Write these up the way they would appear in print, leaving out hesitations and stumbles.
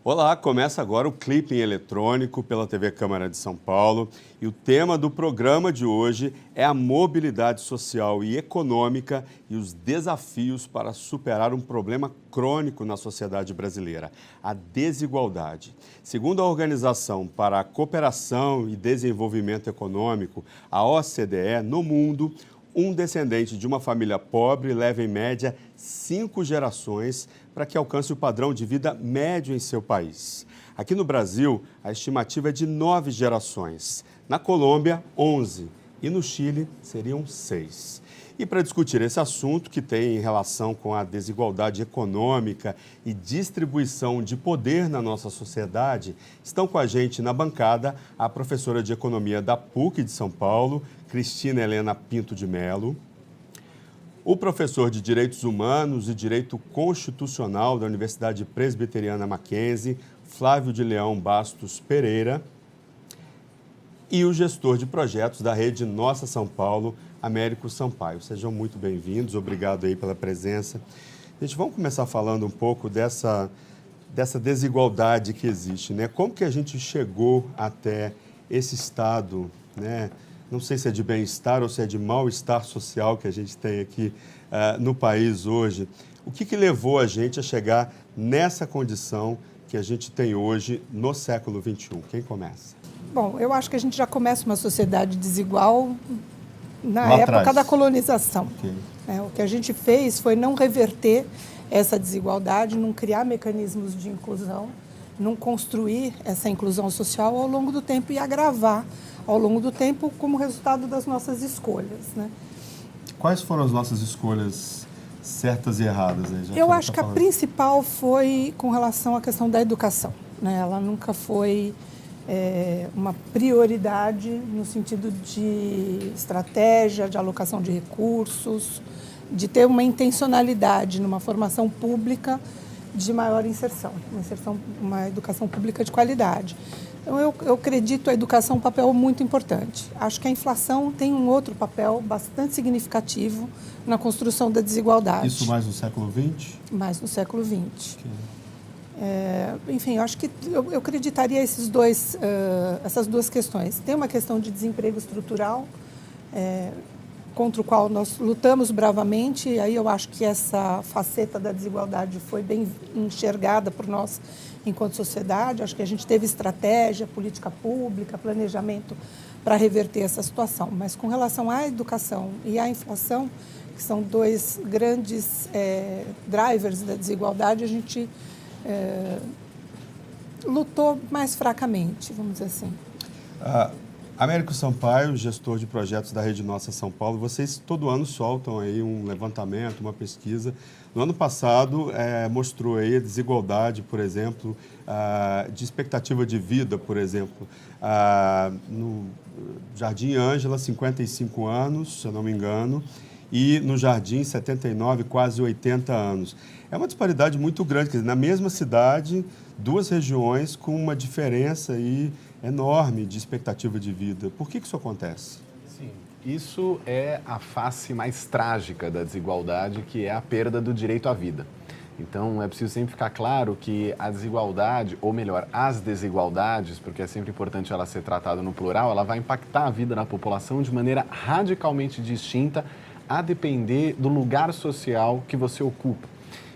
Olá, começa agora o Clipping Eletrônico pela TV Câmara de São Paulo e o tema do programa de hoje é a mobilidade social e econômica e os desafios para superar um problema crônico na sociedade brasileira, a desigualdade. Segundo a Organização para a Cooperação e Desenvolvimento Econômico, a OCDE, no mundo, um descendente de uma família pobre leva em média 5 gerações para que alcance o padrão de vida médio em seu país. Aqui no Brasil, a estimativa é de 9 gerações. Na Colômbia, 11. E no Chile, seriam 6. E para discutir esse assunto, que tem relação com a desigualdade econômica e distribuição de poder na nossa sociedade, estão com a gente na bancada a professora de Economia da PUC de São Paulo, Cristina Helena Pinto de Mello, o professor de Direitos Humanos e Direito Constitucional da Universidade Presbiteriana Mackenzie, Flávio de Leão Bastos Pereira, e o gestor de projetos da Rede Nossa São Paulo, Américo Sampaio. Sejam muito bem-vindos, obrigado aí pela presença. Gente, vamos começar falando um pouco dessa desigualdade que existe, né? Como que a gente chegou até esse estado, né? Não sei se é de bem-estar ou se é de mal-estar social que a gente tem aqui no país hoje. O que levou a gente a chegar nessa condição que a gente tem hoje no século XXI? Quem começa? Bom, eu acho que a gente já começa uma sociedade desigual na Lá época atrás da colonização. Okay. O que a gente fez foi não reverter essa desigualdade, não criar mecanismos de inclusão, não construir essa inclusão social ao longo do tempo e agravar ao longo do tempo como resultado das nossas escolhas, né? Quais foram as nossas escolhas certas e erradas? Aí, eu acho que a principal foi com relação à questão da educação, né? Ela nunca foi uma prioridade no sentido de estratégia, de alocação de recursos, de ter uma intencionalidade numa formação pública de maior inserção, uma educação pública de qualidade. Então, eu acredito a educação um papel muito importante. Acho que a inflação tem um outro papel bastante significativo na construção da desigualdade. Isso mais no século XX? Mais no século XX. Okay. Enfim, eu acho que eu acreditaria essas duas questões. Tem uma questão de desemprego estrutural, contra o qual nós lutamos bravamente, e aí eu acho que essa faceta da desigualdade foi bem enxergada por nós enquanto sociedade. Acho que a gente teve estratégia, política pública, planejamento para reverter essa situação. Mas com relação à educação e à inflação, que são dois grandes drivers da desigualdade, a gente lutou mais fracamente, vamos dizer assim. Américo Sampaio, gestor de projetos da Rede Nossa São Paulo, vocês todo ano soltam aí um levantamento, uma pesquisa. No ano passado, mostrou aí a desigualdade, por exemplo, de expectativa de vida, por exemplo. No Jardim Ângela, 55 anos, se eu não me engano, e no Jardim, 79, quase 80 anos. É uma disparidade muito grande, quer dizer, na mesma cidade, duas regiões com uma diferença aí enorme de expectativa de vida. Por que isso acontece? Sim, isso é a face mais trágica da desigualdade, que é a perda do direito à vida. Então, é preciso sempre ficar claro que a desigualdade, ou melhor, as desigualdades, porque é sempre importante ela ser tratada no plural, ela vai impactar a vida da população de maneira radicalmente distinta, a depender do lugar social que você ocupa.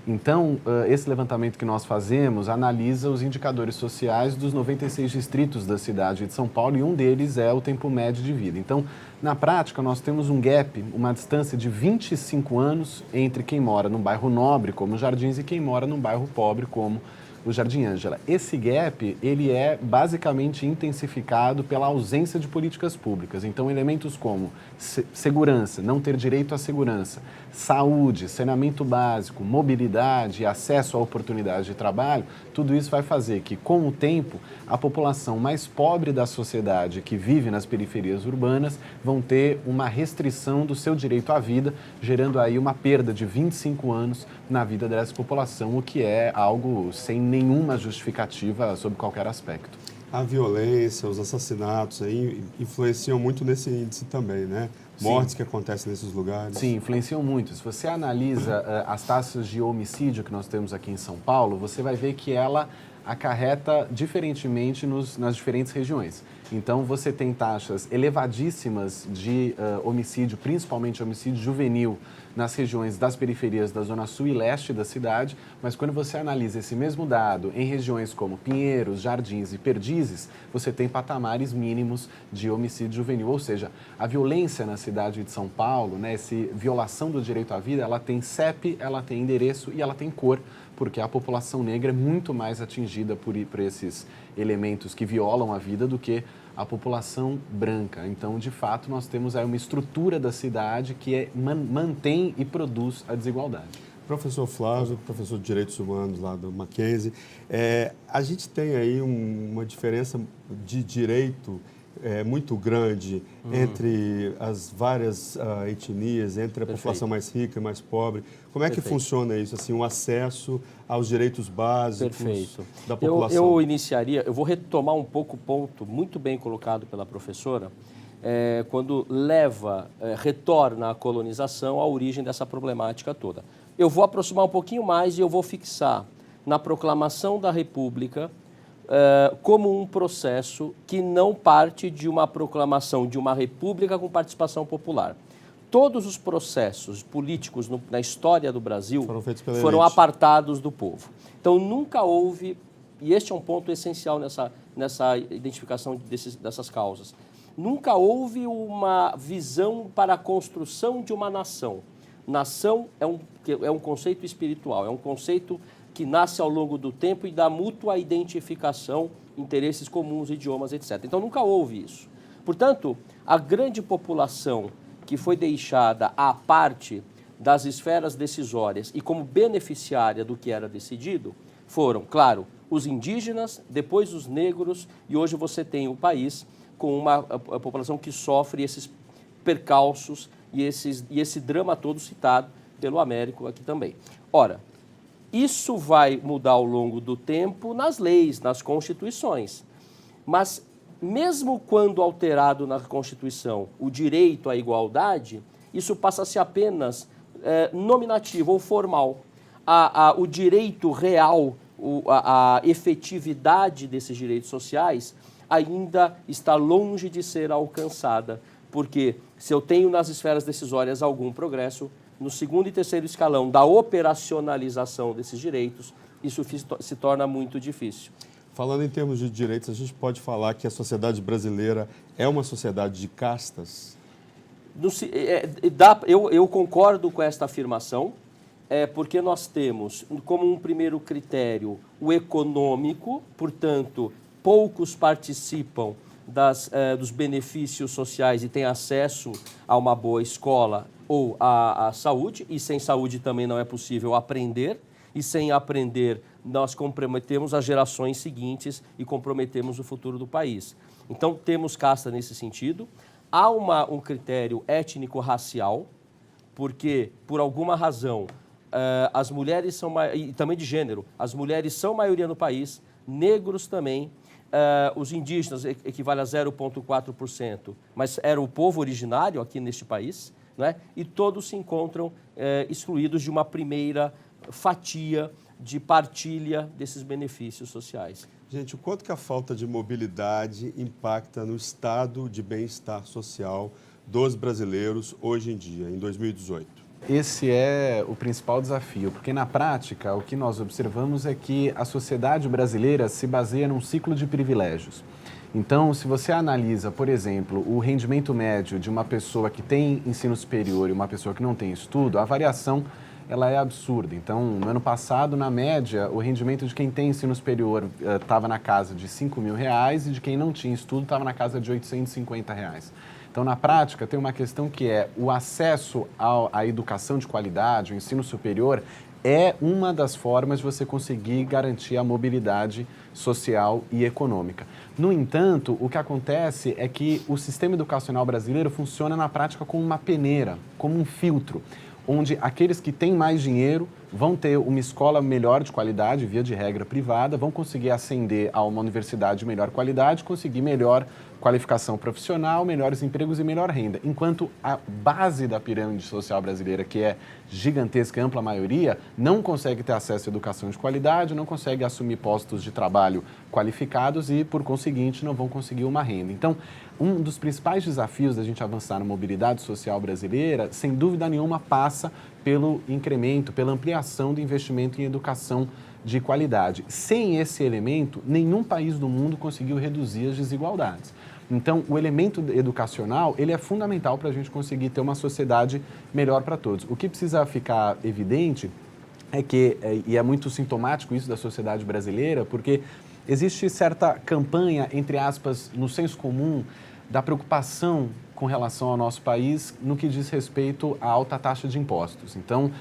Então, esse levantamento que nós fazemos analisa os indicadores sociais dos 96 distritos da cidade de São Paulo, e um deles é o tempo médio de vida. Então, na prática, nós temos um gap, uma distância de 25 anos entre quem mora num bairro nobre, como os Jardins, e quem mora num bairro pobre, como o Jardim Ângela. Esse gap, ele é basicamente intensificado pela ausência de políticas públicas. Então, elementos como segurança, não ter direito à segurança, saúde, saneamento básico, mobilidade e acesso à oportunidade de trabalho, tudo isso vai fazer que, com o tempo, a população mais pobre da sociedade que vive nas periferias urbanas vão ter uma restrição do seu direito à vida, gerando aí uma perda de 25 anos na vida dessa população, o que é algo sem nenhuma justificativa sob qualquer aspecto. A violência, os assassinatos aí influenciam muito nesse índice também, né? Mortes que acontecem nesses lugares. Sim, influenciam muito. Se você analisa as taxas de homicídio que nós temos aqui em São Paulo, você vai ver que ela acarreta diferentemente nas diferentes regiões. Então, você tem taxas elevadíssimas de homicídio, principalmente homicídio juvenil, nas regiões das periferias da zona sul e leste da cidade, mas quando você analisa esse mesmo dado em regiões como Pinheiros, Jardins e Perdizes, você tem patamares mínimos de homicídio juvenil, ou seja, a violência na cidade de São Paulo, né, essa violação do direito à vida, ela tem CEP, ela tem endereço e ela tem cor, porque a população negra é muito mais atingida por esses elementos que violam a vida do que a população branca. Então, de fato, nós temos aí uma estrutura da cidade que mantém e produz a desigualdade. Professor Flávio, professor de Direitos Humanos lá do Mackenzie, a gente tem aí uma diferença de direito muito grande entre as várias etnias, entre a população mais rica e mais pobre. Como é que funciona isso, assim, o acesso aos direitos básicos da população? Eu vou retomar um pouco o ponto muito bem colocado pela professora, quando retorna a colonização à origem dessa problemática toda. Eu vou aproximar um pouquinho mais e eu vou fixar na proclamação da República como um processo que não parte de uma proclamação de uma república com participação popular. Todos os processos políticos na história do Brasil foram apartados do povo. Então, nunca houve, e este é um ponto essencial nessa identificação dessas causas, nunca houve uma visão para a construção de uma nação. Nação é um conceito espiritual, é um conceito que nasce ao longo do tempo e da mútua identificação, interesses comuns, idiomas, etc. Então, nunca houve isso. Portanto, a grande população que foi deixada à parte das esferas decisórias e como beneficiária do que era decidido foram, claro, os indígenas, depois os negros, e hoje você tem o país com uma população que sofre esses percalços e esse drama todo citado pelo Américo aqui também. Ora, isso vai mudar ao longo do tempo nas leis, nas constituições. Mas, mesmo quando alterado na Constituição o direito à igualdade, isso passa a ser apenas nominativo ou formal. O direito real, a efetividade desses direitos sociais ainda está longe de ser alcançada. Porque se eu tenho nas esferas decisórias algum progresso, no segundo e terceiro escalão da operacionalização desses direitos, isso se torna muito difícil. Falando em termos de direitos, a gente pode falar que a sociedade brasileira é uma sociedade de castas? Eu concordo com esta afirmação, porque nós temos como um primeiro critério o econômico, portanto, poucos participam dos benefícios sociais e têm acesso a uma boa escola ou à saúde, e sem saúde também não é possível aprender, e sem aprender nós comprometemos as gerações seguintes e comprometemos o futuro do país. Então, temos casta nesse sentido. Há um critério étnico-racial, porque, por alguma razão, as mulheres são, e também de gênero, as mulheres são maioria no país, negros também, os indígenas equivale a 0,4%, mas era o povo originário aqui neste país, né? E todos se encontram excluídos de uma primeira fatia de partilha desses benefícios sociais. Gente, o quanto que a falta de mobilidade impacta no estado de bem-estar social dos brasileiros hoje em dia, em 2018? Esse é o principal desafio, porque na prática o que nós observamos é que a sociedade brasileira se baseia num ciclo de privilégios. Então, se você analisa, por exemplo, o rendimento médio de uma pessoa que tem ensino superior e uma pessoa que não tem estudo, a variação ela é absurda. Então, no ano passado, na média, o rendimento de quem tem ensino superior estava na casa de R$5.000 e de quem não tinha estudo estava na casa de R$850. Então, na prática, tem uma questão que é o acesso à educação de qualidade, o ensino superior, é uma das formas de você conseguir garantir a mobilidade social e econômica. No entanto, o que acontece é que o sistema educacional brasileiro funciona na prática como uma peneira, como um filtro, onde aqueles que têm mais dinheiro vão ter uma escola melhor de qualidade, via de regra privada, vão conseguir ascender a uma universidade de melhor qualidade, conseguir melhor qualificação profissional, melhores empregos e melhor renda. Enquanto a base da pirâmide social brasileira, que é gigantesca e ampla maioria, não consegue ter acesso à educação de qualidade, não consegue assumir postos de trabalho qualificados e, por conseguinte, não vão conseguir uma renda. Então, um dos principais desafios da gente avançar na mobilidade social brasileira, sem dúvida nenhuma, passa pelo incremento, pela ampliação do investimento em educação de qualidade. Sem esse elemento, nenhum país do mundo conseguiu reduzir as desigualdades. Então, o elemento educacional, ele é fundamental para a gente conseguir ter uma sociedade melhor para todos. O que precisa ficar evidente é que, e é muito sintomático isso da sociedade brasileira, porque existe certa campanha, entre aspas, no senso comum, da preocupação com relação ao nosso país no que diz respeito à alta taxa de impostos. Então,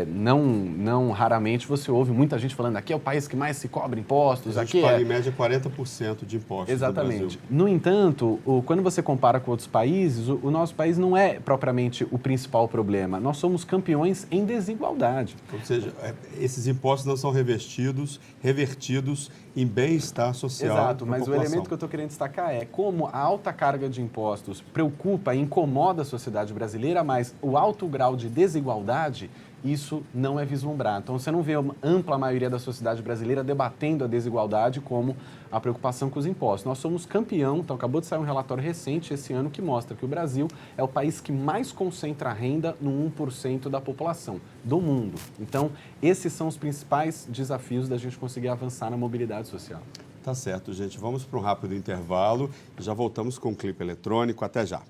não raramente você ouve muita gente falando aqui é o país que mais se cobra impostos. A gente paga em média 40% de impostos. Exatamente. No Brasil. No entanto, quando você compara com outros países, o nosso país não é propriamente o principal problema. Nós somos campeões em desigualdade. Ou seja, esses impostos não são revertidos em bem-estar social. Exato, mas população. o elemento que eu estou querendo destacar é como a alta carga de impostos preocupa e incomoda a sociedade brasileira, mas o alto grau de desigualdade, isso não é vislumbrado. Então, você não vê uma ampla maioria da sociedade brasileira debatendo a desigualdade como a preocupação com os impostos. Nós somos campeão, então acabou de sair um relatório recente esse ano que mostra que o Brasil é o país que mais concentra renda no 1% da população do mundo. Então, esses são os principais desafios da gente conseguir avançar na mobilidade social. Tá certo, gente. Vamos para um rápido intervalo e já voltamos com o clipe eletrônico. Até já.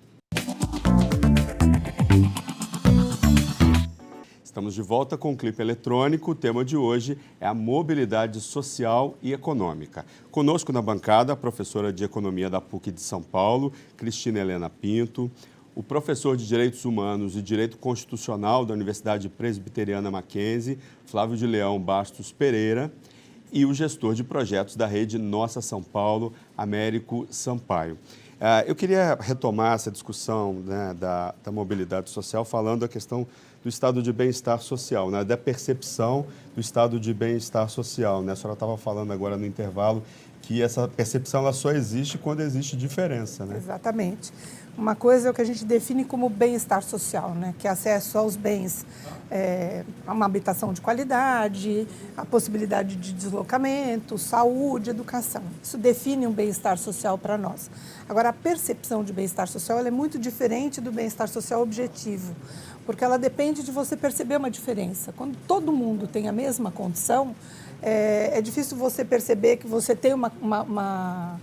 Estamos de volta com o clipe eletrônico. O tema de hoje é a mobilidade social e econômica. Conosco na bancada, a professora de Economia da PUC de São Paulo, Cristina Helena Pinto, o professor de Direitos Humanos e Direito Constitucional da Universidade Presbiteriana Mackenzie, Flávio de Leão Bastos Pereira, e o gestor de projetos da rede Nossa São Paulo, Américo Sampaio. Eu queria retomar essa discussão, né, da mobilidade social, falando a questão do estado de bem-estar social, né, da percepção do estado de bem-estar social. Né? A senhora estava falando agora no intervalo que essa percepção ela só existe quando existe diferença. Né? Exatamente. Uma coisa é o que a gente define como bem-estar social, né? Que é acesso aos bens, a uma habitação de qualidade, a possibilidade de deslocamento, saúde, educação. Isso define um bem-estar social para nós. Agora, a percepção de bem-estar social ela é muito diferente do bem-estar social objetivo, porque ela depende de você perceber uma diferença. Quando todo mundo tem a mesma condição, é difícil você perceber que você tem uma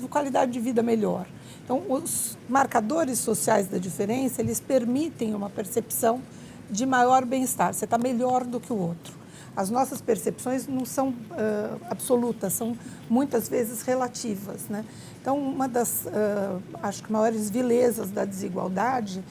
qualidade de vida melhor. Então, os marcadores sociais da diferença, eles permitem uma percepção de maior bem-estar. Você está melhor do que o outro. As nossas percepções não são absolutas, são muitas vezes relativas. Né? Então, uma das, acho que, maiores vilezas da desigualdade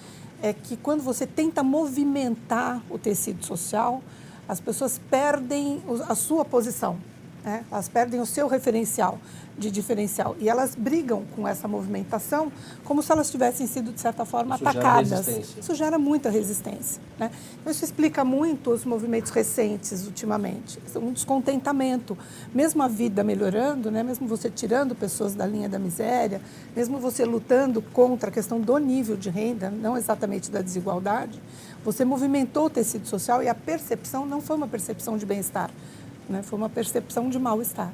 é que quando você tenta movimentar o tecido social, as pessoas perdem a sua posição. Né? Elas perdem o seu referencial de diferencial e elas brigam com essa movimentação como se elas tivessem sido, de certa forma, atacadas. Isso gera muita resistência. Né? Então, isso explica muito os movimentos recentes, ultimamente. Um descontentamento. Mesmo a vida melhorando, né? Mesmo você tirando pessoas da linha da miséria, mesmo você lutando contra a questão do nível de renda, não exatamente da desigualdade, você movimentou o tecido social e a percepção não foi uma percepção de bem-estar. Né? Foi uma percepção de mal-estar.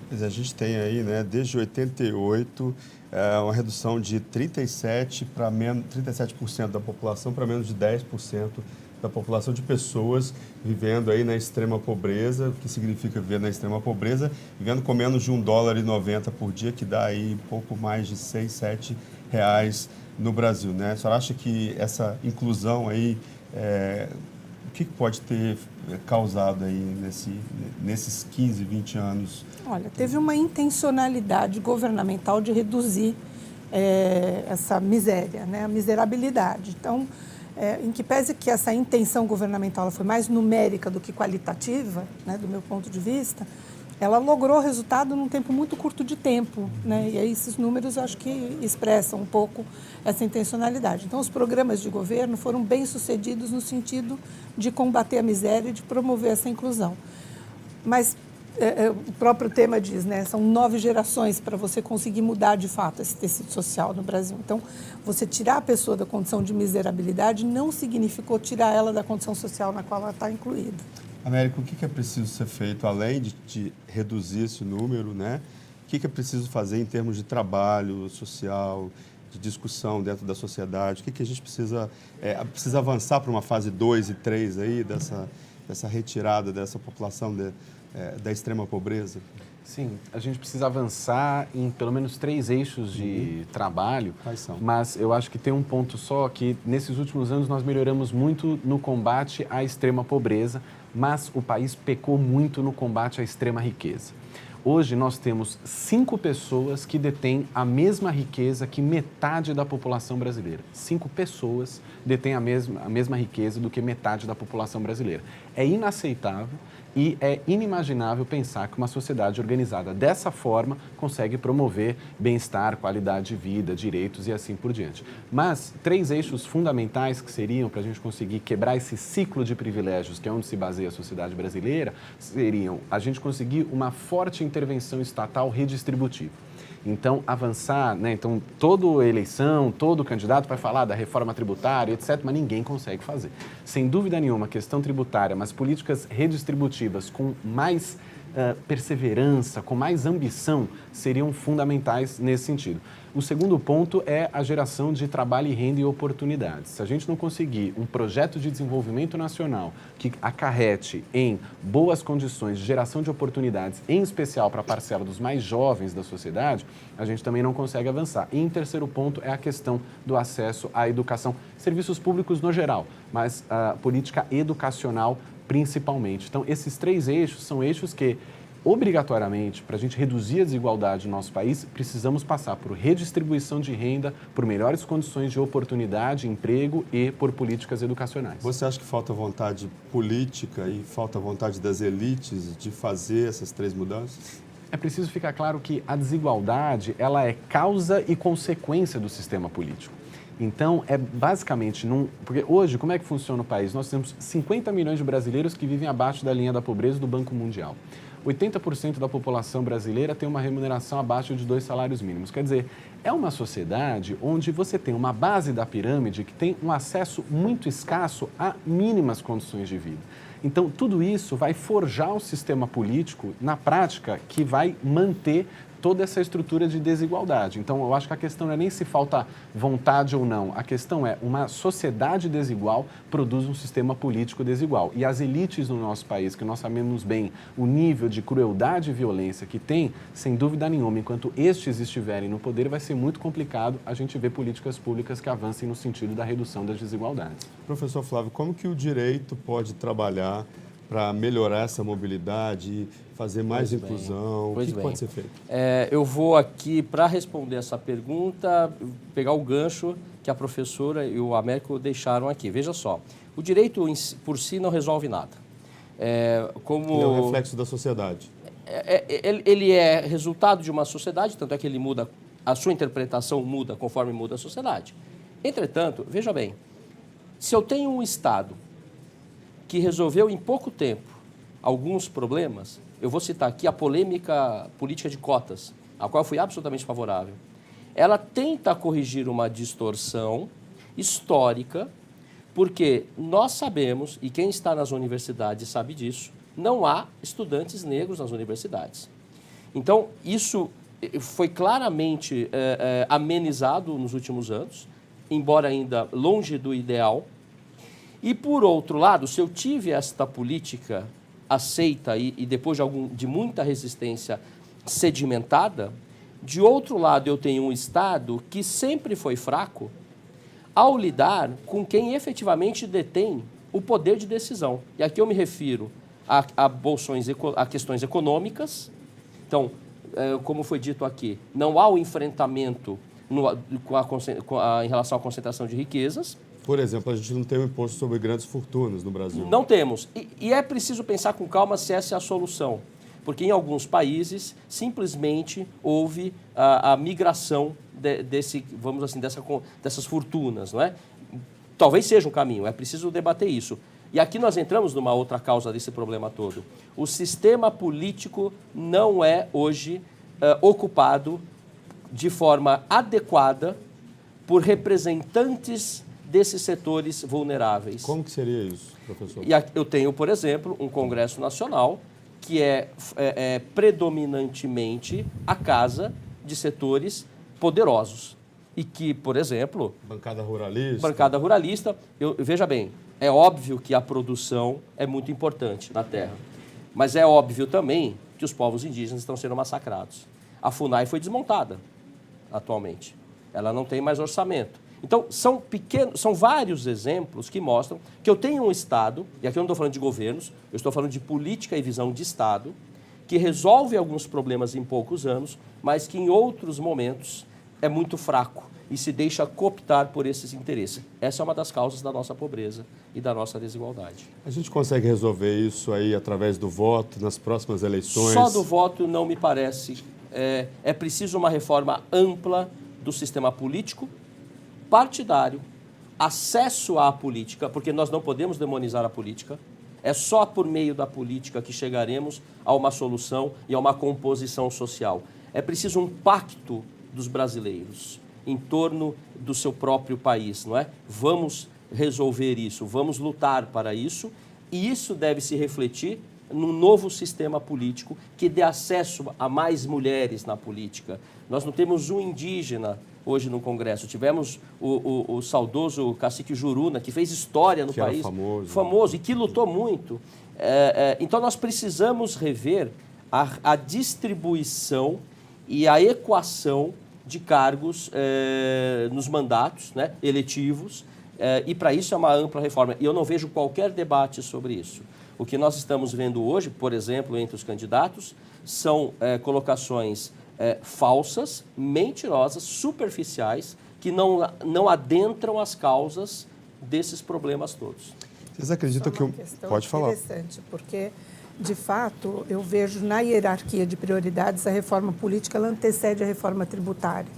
A gente tem aí, né, desde 88, uma redução de 37% da população para menos de 10% da população de pessoas vivendo aí na extrema pobreza. O que significa viver na extrema pobreza? Vivendo com menos de R$1,90 por dia, que dá aí pouco mais de R$6, R$7 no Brasil. Né? A senhora acha que essa inclusão aí, o que pode ter causado aí nesses 15, 20 anos? Olha, teve uma intencionalidade governamental de reduzir essa miséria, né, a miserabilidade. Então, em que pese que essa intenção governamental ela foi mais numérica do que qualitativa, né, do meu ponto de vista, ela logrou resultado num tempo muito curto de tempo, né? E aí esses números eu acho que expressam um pouco essa intencionalidade. Então, os programas de governo foram bem sucedidos no sentido de combater a miséria e de promover essa inclusão. Mas o próprio tema diz, né? São 9 gerações para você conseguir mudar de fato esse tecido social no Brasil. Então, você tirar a pessoa da condição de miserabilidade não significou tirar ela da condição social na qual ela está incluída. Américo, o que é preciso ser feito, além de reduzir esse número, né? O que é preciso fazer em termos de trabalho social, de discussão dentro da sociedade? O que a gente precisa avançar para uma fase 2 e 3 aí, dessa retirada dessa população da extrema pobreza? Sim, a gente precisa avançar em pelo menos 3 eixos de trabalho. Quais são? Mas eu acho que tem um ponto só, que nesses últimos anos nós melhoramos muito no combate à extrema pobreza, mas o país pecou muito no combate à extrema riqueza. Hoje nós temos 5 pessoas que detêm a mesma riqueza que metade da população brasileira. 5 pessoas detêm a mesma riqueza do que metade da população brasileira. É inaceitável e é inimaginável pensar que uma sociedade organizada dessa forma consegue promover bem-estar, qualidade de vida, direitos e assim por diante. Mas 3 eixos fundamentais que seriam para a gente conseguir quebrar esse ciclo de privilégios, que é onde se baseia a sociedade brasileira, seriam a gente conseguir uma forte intervenção estatal redistributiva. Então, avançar, né? Então, toda eleição, todo candidato vai falar da reforma tributária, etc., mas ninguém consegue fazer. Sem dúvida nenhuma, questão tributária, mas políticas redistributivas com mais perseverança, com mais ambição, seriam fundamentais nesse sentido. O segundo ponto é a geração de trabalho e renda e oportunidades. Se a gente não conseguir um projeto de desenvolvimento nacional que acarrete em boas condições de geração de oportunidades, em especial para a parcela dos mais jovens da sociedade, a gente também não consegue avançar. E em terceiro ponto é a questão do acesso à educação, serviços públicos no geral, mas a política educacional principalmente. Então, esses 3 eixos são eixos que, obrigatoriamente, para a gente reduzir a desigualdade no nosso país, precisamos passar por redistribuição de renda, por melhores condições de oportunidade, emprego e por políticas educacionais. Você acha que falta vontade política e falta vontade das elites de fazer essas 3 mudanças? É preciso ficar claro que a desigualdade, ela é causa e consequência do sistema político. Então, é basicamente, porque hoje, como é que funciona o país? Nós temos 50 milhões de brasileiros que vivem abaixo da linha da pobreza do Banco Mundial. 80% da população brasileira tem uma remuneração abaixo de 2 salários mínimos. Quer dizer, é uma sociedade onde você tem uma base da pirâmide que tem um acesso muito escasso a mínimas condições de vida. Então, tudo isso vai forjar o sistema político, na prática, que vai manter toda essa estrutura de desigualdade. Então, eu acho que a questão não é nem se falta vontade ou não. A questão é, uma sociedade desigual produz um sistema político desigual. E as elites no nosso país, que nós sabemos bem o nível de crueldade e violência que tem, sem dúvida nenhuma, enquanto estes estiverem no poder, vai ser muito complicado a gente ver políticas públicas que avancem no sentido da redução das desigualdades. Professor Flávio, como que o direito pode trabalhar para melhorar essa mobilidade e fazer mais inclusão? O que pode ser feito? Eu vou aqui, para responder essa pergunta, pegar o gancho que a professora e o Américo deixaram aqui. Veja só, o direito por si não resolve nada. Ele é um reflexo da sociedade. Ele é resultado de uma sociedade, tanto é que ele muda, a sua interpretação muda conforme muda a sociedade. Entretanto, veja bem, se eu tenho um Estado que resolveu em pouco tempo alguns problemas, eu vou citar aqui a polêmica política de cotas, a qual eu fui absolutamente favorável. Ela tenta corrigir uma distorção histórica, porque nós sabemos, e quem está nas universidades sabe disso, não há estudantes negros nas universidades. Então, isso foi claramente amenizado nos últimos anos, embora ainda longe do ideal. E, por outro lado, se eu tive esta política aceita e depois de muita resistência sedimentada, de outro lado eu tenho um Estado que sempre foi fraco ao lidar com quem efetivamente detém o poder de decisão. E aqui eu me refiro a questões econômicas. Então, como foi dito aqui, não há o enfrentamento em relação à concentração de riquezas. Por exemplo, a gente não tem um imposto sobre grandes fortunas no Brasil. Não temos. E é preciso pensar com calma se essa é a solução. Porque em alguns países simplesmente houve a migração vamos assim, dessas fortunas, não é? Talvez seja um caminho, é preciso debater isso. E aqui nós entramos numa outra causa desse problema todo. O sistema político não é hoje ocupado de forma adequada por representantes desses setores vulneráveis. Como que seria isso, professor? E eu tenho, por exemplo, um Congresso Nacional que é predominantemente a casa de setores poderosos. E que, por exemplo... Bancada ruralista. Bancada ruralista. Veja bem, é óbvio que a produção é muito importante na terra. Mas é óbvio também que os povos indígenas estão sendo massacrados. A FUNAI foi desmontada atualmente. Ela não tem mais orçamento. Então, são vários exemplos que mostram que eu tenho um Estado, e aqui eu não estou falando de governos, eu estou falando de política e visão de Estado, que resolve alguns problemas em poucos anos, mas que em outros momentos é muito fraco e se deixa cooptar por esses interesses. Essa é uma das causas da nossa pobreza e da nossa desigualdade. A gente consegue resolver isso aí através do voto, nas próximas eleições? Só do voto não me parece. É preciso uma reforma ampla do sistema político, partidário, acesso à política, porque nós não podemos demonizar a política. É só por meio da política que chegaremos a uma solução e a uma composição social. É preciso um pacto dos brasileiros em torno do seu próprio país, não é? Vamos resolver isso, vamos lutar para isso, e isso deve se refletir num novo sistema político que dê acesso a mais mulheres na política. Nós não temos um indígena hoje no Congresso. Tivemos o saudoso cacique Juruna, que fez história no que país. Era famoso e que lutou muito. Então, nós precisamos rever a distribuição e a equação de cargos nos mandatos, né, eletivos, e para isso é uma ampla reforma. E eu não vejo qualquer debate sobre isso. O que nós estamos vendo hoje, por exemplo, entre os candidatos, são colocações falsas, mentirosas, superficiais, que não adentram as causas desses problemas todos. Vocês acreditam que... Pode falar. Interessante, porque, de fato, eu vejo na hierarquia de prioridades a reforma política ela antecede a reforma tributária.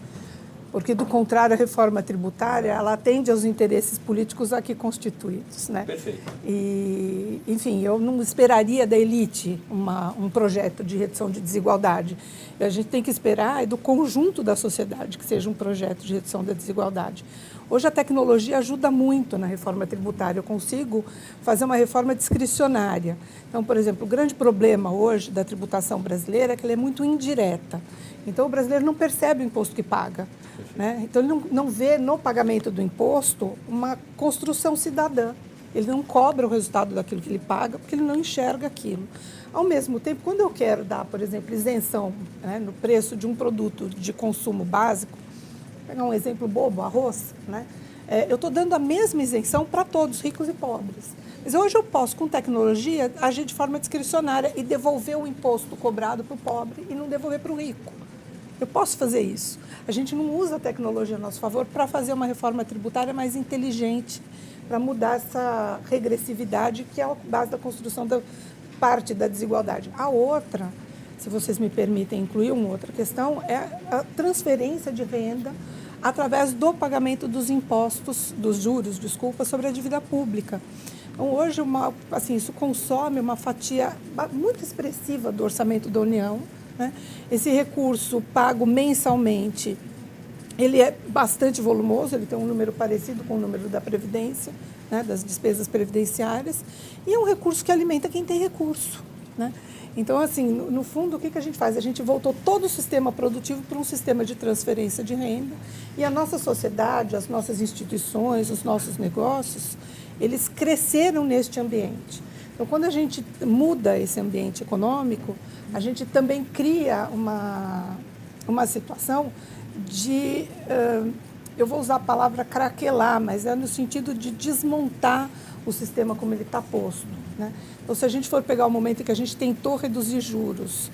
Porque, do contrário, a reforma tributária ela atende aos interesses políticos aqui constituídos, né? Perfeito. E, enfim, eu não esperaria da elite um projeto de redução de desigualdade. A gente tem que esperar do conjunto da sociedade que seja um projeto de redução da desigualdade. Hoje a tecnologia ajuda muito na reforma tributária. Eu consigo fazer uma reforma discricionária. Então, por exemplo, o grande problema hoje da tributação brasileira é que ela é muito indireta. Então, o brasileiro não percebe o imposto que paga, né? Então, ele não vê no pagamento do imposto uma construção cidadã. Ele não cobra o resultado daquilo que ele paga, porque ele não enxerga aquilo. Ao mesmo tempo, quando eu quero dar, por exemplo, isenção, né, no preço de um produto de consumo básico, vou pegar um exemplo bobo, arroz, né? Eu estou dando a mesma isenção para todos, ricos e pobres. Mas hoje eu posso, com tecnologia, agir de forma discricionária e devolver o imposto cobrado para o pobre e não devolver para o rico. Eu posso fazer isso. A gente não usa a tecnologia a nosso favor para fazer uma reforma tributária mais inteligente, para mudar essa regressividade que é a base da construção da parte da desigualdade. A outra, se vocês me permitem incluir uma outra questão, é a transferência de renda através do pagamento dos impostos, dos juros, sobre a dívida pública. Então, hoje, isso consome uma fatia muito expressiva do orçamento da União, né? Esse recurso pago mensalmente, ele é bastante volumoso, ele tem um número parecido com o número da Previdência, né, das despesas previdenciárias, e é um recurso que alimenta quem tem recurso, né? Então, assim, no fundo, o que a gente faz? A gente voltou todo o sistema produtivo para um sistema de transferência de renda, e a nossa sociedade, as nossas instituições, os nossos negócios, eles cresceram neste ambiente. Então, quando a gente muda esse ambiente econômico, a gente também cria uma situação de, eu vou usar a palavra craquelar, mas é no sentido de desmontar o sistema como ele está posto, né? Então, se a gente for pegar o momento em que a gente tentou reduzir juros,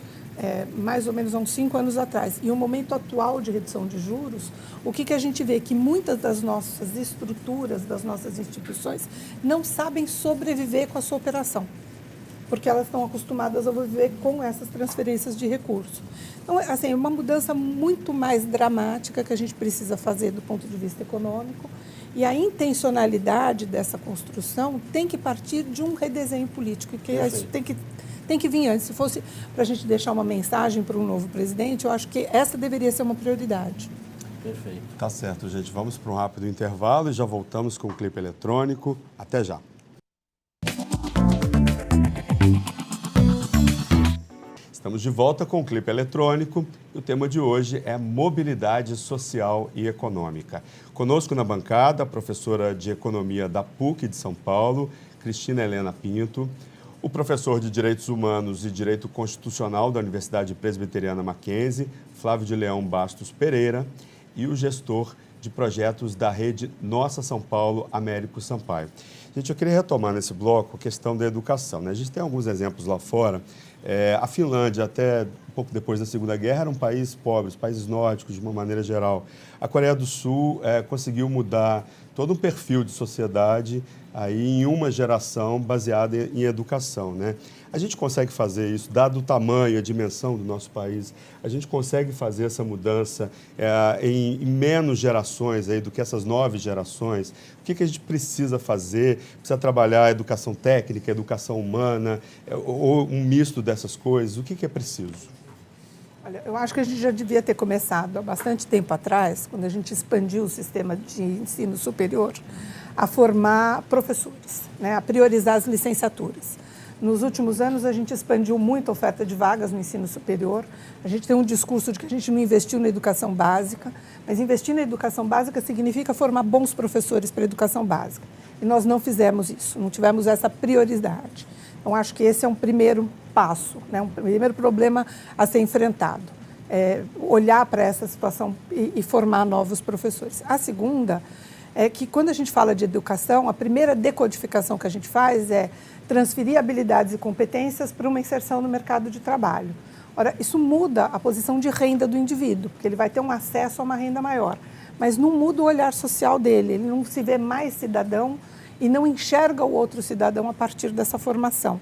mais ou menos há uns 5 anos atrás, e o momento atual de redução de juros, o que a gente vê? Que muitas das nossas estruturas, das nossas instituições, não sabem sobreviver com a sua operação. porque elas estão acostumadas a viver com essas transferências de recursos. Então, assim, é uma mudança muito mais dramática que a gente precisa fazer do ponto de vista econômico, e a intencionalidade dessa construção tem que partir de um redesenho político, que isso tem que vir antes. Se fosse para a gente deixar uma mensagem para um novo presidente, eu acho que essa deveria ser uma prioridade. Perfeito. Tá certo, gente. Vamos para um rápido intervalo e já voltamos com o clipe eletrônico. Até já. Estamos de volta com o clipe eletrônico e o tema de hoje é mobilidade social e econômica. Conosco na bancada, a professora de Economia da PUC de São Paulo, Cristina Helena Pinto, o professor de Direitos Humanos e Direito Constitucional da Universidade Presbiteriana Mackenzie, Flávio de Leão Bastos Pereira, e o gestor de projetos da rede Nossa São Paulo, Américo Sampaio. Gente, eu queria retomar nesse bloco a questão da educação, né? A gente tem alguns exemplos lá fora. A Finlândia, até um pouco depois da Segunda Guerra, era um país pobre, os países nórdicos de uma maneira geral. A Coreia do Sul conseguiu mudar todo um perfil de sociedade aí em uma geração baseada em educação, né? A gente consegue fazer isso, dado o tamanho, a dimensão do nosso país, a gente consegue fazer essa mudança em menos gerações aí do que essas 9 gerações? O que a gente precisa fazer? Precisa trabalhar a educação técnica, a educação humana, ou um misto dessas coisas? O que é preciso? Olha, eu acho que a gente já devia ter começado há bastante tempo atrás, quando a gente expandiu o sistema de ensino superior, a formar professores, né, a priorizar as licenciaturas. Nos últimos anos, a gente expandiu muito a oferta de vagas no ensino superior. A gente tem um discurso de que a gente não investiu na educação básica, mas investir na educação básica significa formar bons professores para a educação básica. E nós não fizemos isso, não tivemos essa prioridade. Então, acho que esse é um primeiro passo, né? Um primeiro problema a ser enfrentado. Olhar para essa situação e formar novos professores. A segunda é que, quando a gente fala de educação, a primeira decodificação que a gente faz é transferir habilidades e competências para uma inserção no mercado de trabalho. Ora, isso muda a posição de renda do indivíduo, porque ele vai ter um acesso a uma renda maior, mas não muda o olhar social dele, ele não se vê mais cidadão e não enxerga o outro cidadão a partir dessa formação.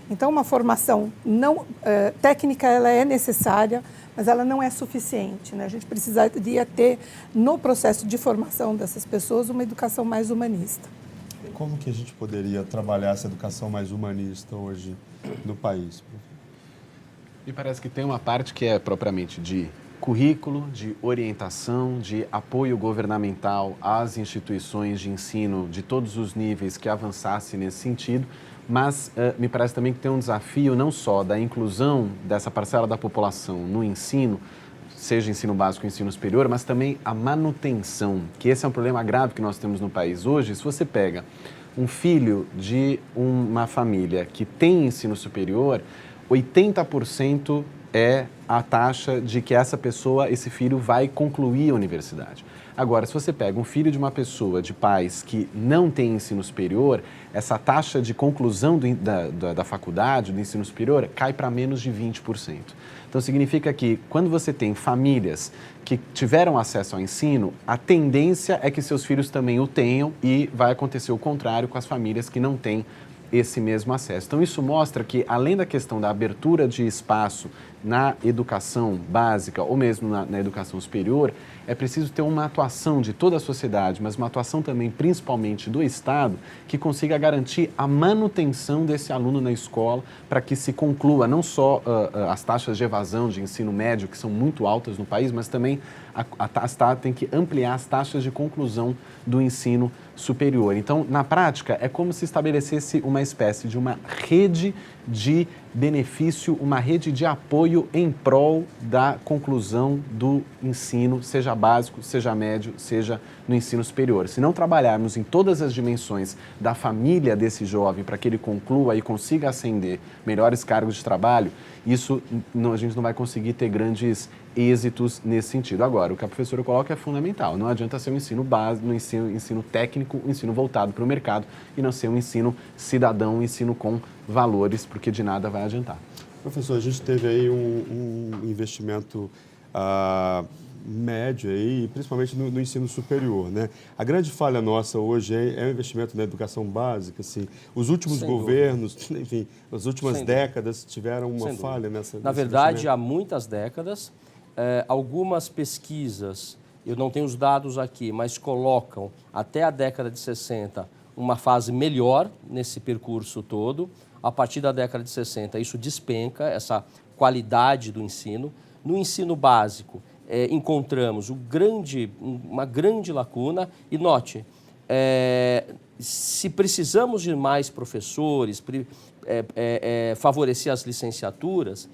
Então, uma formação técnica, ela é necessária, mas ela não é suficiente, né? A gente precisaria ter, no processo de formação dessas pessoas, uma educação mais humanista. Como que a gente poderia trabalhar essa educação mais humanista hoje no país? Me parece que tem uma parte que é propriamente de currículo, de orientação, de apoio governamental às instituições de ensino de todos os níveis que avançasse nesse sentido, mas me parece também que tem um desafio não só da inclusão dessa parcela da população no ensino, seja ensino básico ou ensino superior, mas também a manutenção, que esse é um problema grave que nós temos no país hoje. Se você pega um filho de uma família que tem ensino superior, 80% é a taxa de que essa pessoa, esse filho, vai concluir a universidade. Agora, se você pega um filho de uma pessoa, de pais que não tem ensino superior, essa taxa de conclusão da faculdade, do ensino superior, cai para menos de 20%. Então, significa que quando você tem famílias que tiveram acesso ao ensino, a tendência é que seus filhos também o tenham e vai acontecer o contrário com as famílias que não têm esse mesmo acesso. Então, isso mostra que, além da questão da abertura de espaço na educação básica ou mesmo na educação superior, é preciso ter uma atuação de toda a sociedade, mas uma atuação também, principalmente do Estado, que consiga garantir a manutenção desse aluno na escola para que se conclua não só as taxas de evasão de ensino médio, que são muito altas no país, mas também a Estado tem que ampliar as taxas de conclusão do ensino superior. Então, na prática, é como se estabelecesse uma espécie de uma rede de benefício, uma rede de apoio em prol da conclusão do ensino, seja básico, seja médio, seja no ensino superior. Se não trabalharmos em todas as dimensões da família desse jovem para que ele conclua e consiga ascender melhores cargos de trabalho, isso a gente não vai conseguir ter grandes êxitos nesse sentido. Agora, o que a professora coloca é fundamental. Não adianta ser um ensino básico, um ensino técnico, um ensino voltado para o mercado e não ser um ensino cidadão, um ensino com valores, porque de nada vai adiantar. Professor, a gente teve aí um investimento médio, aí, principalmente no ensino superior, né? A grande falha nossa hoje é o investimento na educação básica. Assim. Os últimos Sem governos, enfim, as últimas Sem décadas tiveram uma Sem falha dúvida. nessa. Na nesse verdade, investimento. há muitas décadas, algumas pesquisas, eu não tenho os dados aqui, mas colocam até a década de 60 uma fase melhor nesse percurso todo. A partir da década de 60, isso despenca, essa qualidade do ensino. No ensino básico, encontramos uma grande lacuna. E note, se precisamos de mais professores, favorecer as licenciaturas,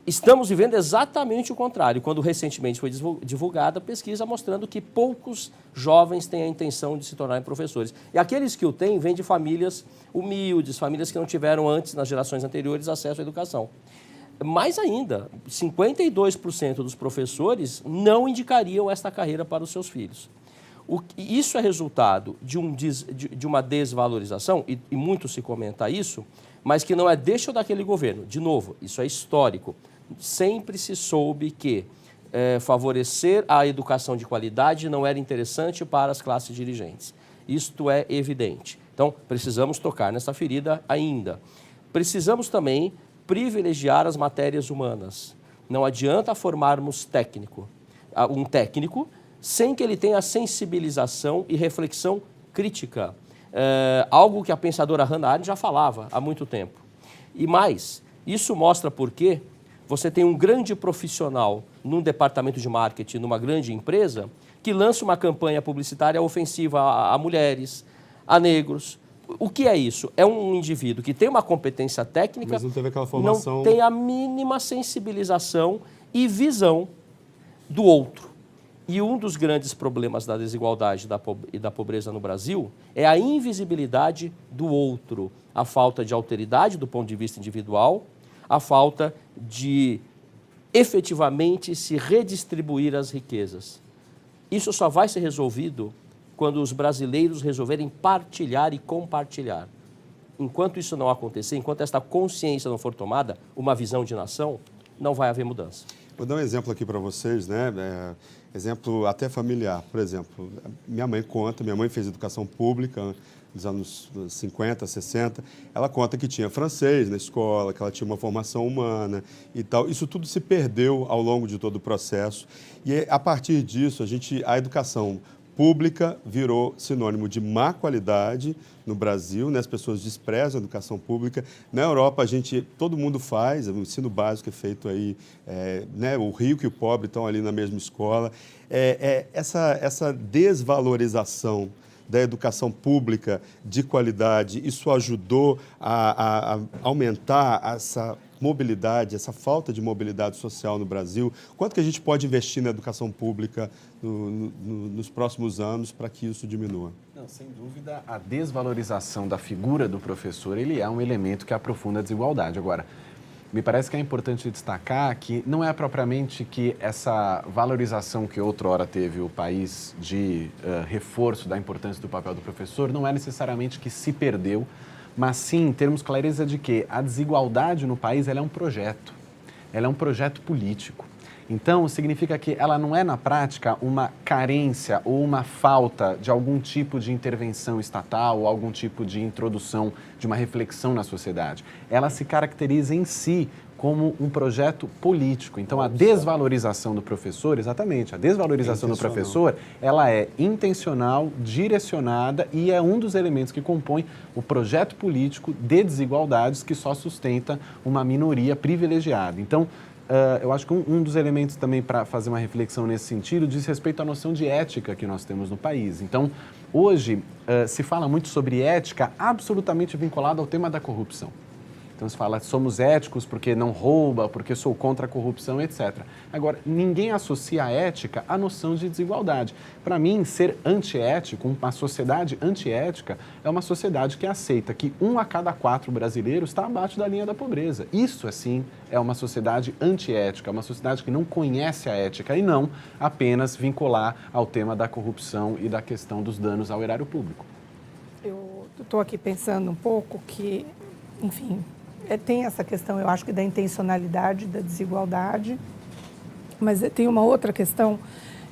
estamos vivendo exatamente o contrário, quando recentemente foi divulgada a pesquisa mostrando que poucos jovens têm a intenção de se tornarem professores. E aqueles que o têm vêm de famílias humildes, famílias que não tiveram antes, nas gerações anteriores, acesso à educação. Mais ainda, 52% dos professores não indicariam esta carreira para os seus filhos. Isso é resultado de uma desvalorização, e muito se comenta isso, mas que não é deixa daquele governo. De novo, isso é histórico. Sempre se soube que favorecer a educação de qualidade não era interessante para as classes dirigentes. Isto é evidente. Então, precisamos tocar nessa ferida ainda. Precisamos também privilegiar as matérias humanas. Não adianta formarmos um técnico sem que ele tenha sensibilização e reflexão crítica. Algo que a pensadora Hannah Arendt já falava há muito tempo. E mais, isso mostra por que você tem um grande profissional num departamento de marketing, numa grande empresa, que lança uma campanha publicitária ofensiva a mulheres, a negros. O que é isso? É um indivíduo que tem uma competência técnica, mas não teve aquela formação, não tem a mínima sensibilização e visão do outro. E um dos grandes problemas da desigualdade e da pobreza no Brasil é a invisibilidade do outro, a falta de alteridade do ponto de vista individual, a falta de efetivamente se redistribuir as riquezas. Isso só vai ser resolvido quando os brasileiros resolverem partilhar e compartilhar. Enquanto isso não acontecer, enquanto esta consciência não for tomada, uma visão de nação, não vai haver mudança. Vou dar um exemplo aqui para vocês, né? Exemplo até familiar. Por exemplo, minha mãe fez educação pública nos anos 50, 60. Ela conta que tinha francês na escola, que ela tinha uma formação humana e tal. Isso tudo se perdeu ao longo de todo o processo. E a partir disso, a educação pública virou sinônimo de má qualidade no Brasil, né? As pessoas desprezam a educação pública. Na Europa, todo mundo faz, o ensino básico é feito aí, né? O rico e o pobre estão ali na mesma escola. Essa desvalorização da educação pública de qualidade, isso ajudou a aumentar essa mobilidade, essa falta de mobilidade social no Brasil. Quanto que a gente pode investir na educação pública nos próximos anos para que isso diminua? Não, sem dúvida, a desvalorização da figura do professor, ele é um elemento que aprofunda a desigualdade. Agora, me parece que é importante destacar que não é propriamente que essa valorização que outrora teve o país de reforço da importância do papel do professor, não é necessariamente que se perdeu, mas sim termos clareza de que a desigualdade no país ela é um projeto político. Então, significa que ela não é, na prática, uma carência ou uma falta de algum tipo de intervenção estatal ou algum tipo de introdução de uma reflexão na sociedade. Ela se caracteriza em si como um projeto político. Então, a desvalorização do professor, exatamente, a desvalorização do professor, ela é intencional, direcionada e é um dos elementos que compõe o projeto político de desigualdades que só sustenta uma minoria privilegiada. Então, eu acho que um dos elementos também para fazer uma reflexão nesse sentido diz respeito à noção de ética que nós temos no país. Então, hoje se fala muito sobre ética absolutamente vinculada ao tema da corrupção. Então, se fala, somos éticos porque não rouba, porque sou contra a corrupção, etc. Agora, ninguém associa a ética à noção de desigualdade. Para mim, ser antiético, uma sociedade antiética, é uma sociedade que aceita que 1 a cada 4 brasileiros está abaixo da linha da pobreza. Isso, assim, é uma sociedade antiética, uma sociedade que não conhece a ética e não apenas vincular ao tema da corrupção e da questão dos danos ao erário público. Eu estou aqui pensando um pouco que, enfim, tem essa questão, eu acho que da intencionalidade, da desigualdade, mas tem uma outra questão,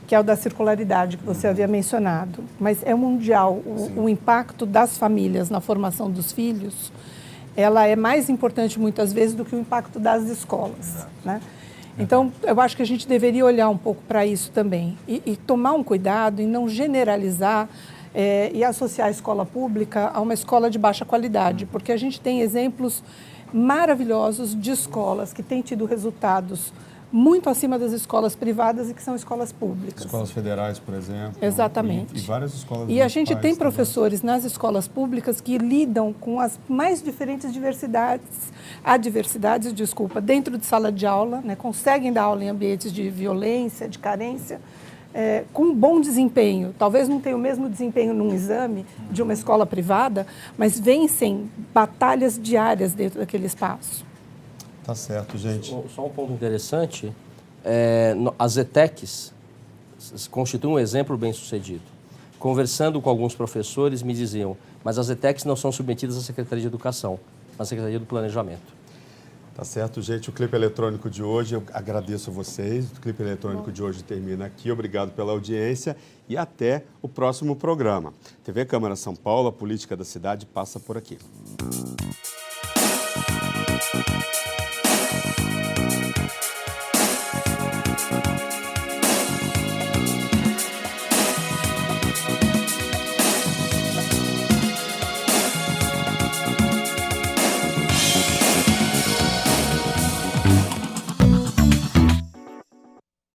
que é o da circularidade, que você havia mencionado. Mas é mundial. O impacto das famílias na formação dos filhos, ela é mais importante muitas vezes do que o impacto das escolas, né? Então, eu acho que a gente deveria olhar um pouco para isso também e tomar um cuidado e não generalizar e associar a escola pública a uma escola de baixa qualidade, porque a gente tem exemplos maravilhosos de escolas que têm tido resultados muito acima das escolas privadas e que são escolas públicas. Escolas federais, por exemplo. Exatamente. E várias escolas E a gente tem municipais professores nas escolas públicas que lidam com as mais diferentes adversidades, dentro de sala de aula, né? Conseguem dar aula em ambientes de violência, de carência, com um bom desempenho. Talvez não tenha o mesmo desempenho num exame de uma escola privada, mas vencem batalhas diárias dentro daquele espaço. Tá certo, gente. Só um ponto interessante, as ETECs constituem um exemplo bem sucedido. Conversando com alguns professores, me diziam, mas as ETECs não são submetidas à Secretaria de Educação, à Secretaria do Planejamento. Tá certo, gente. O Clipe Eletrônico de hoje, eu agradeço a vocês. O Clipe Eletrônico de hoje termina aqui. Obrigado pela audiência e até o próximo programa. TV Câmara São Paulo, a política da cidade passa por aqui.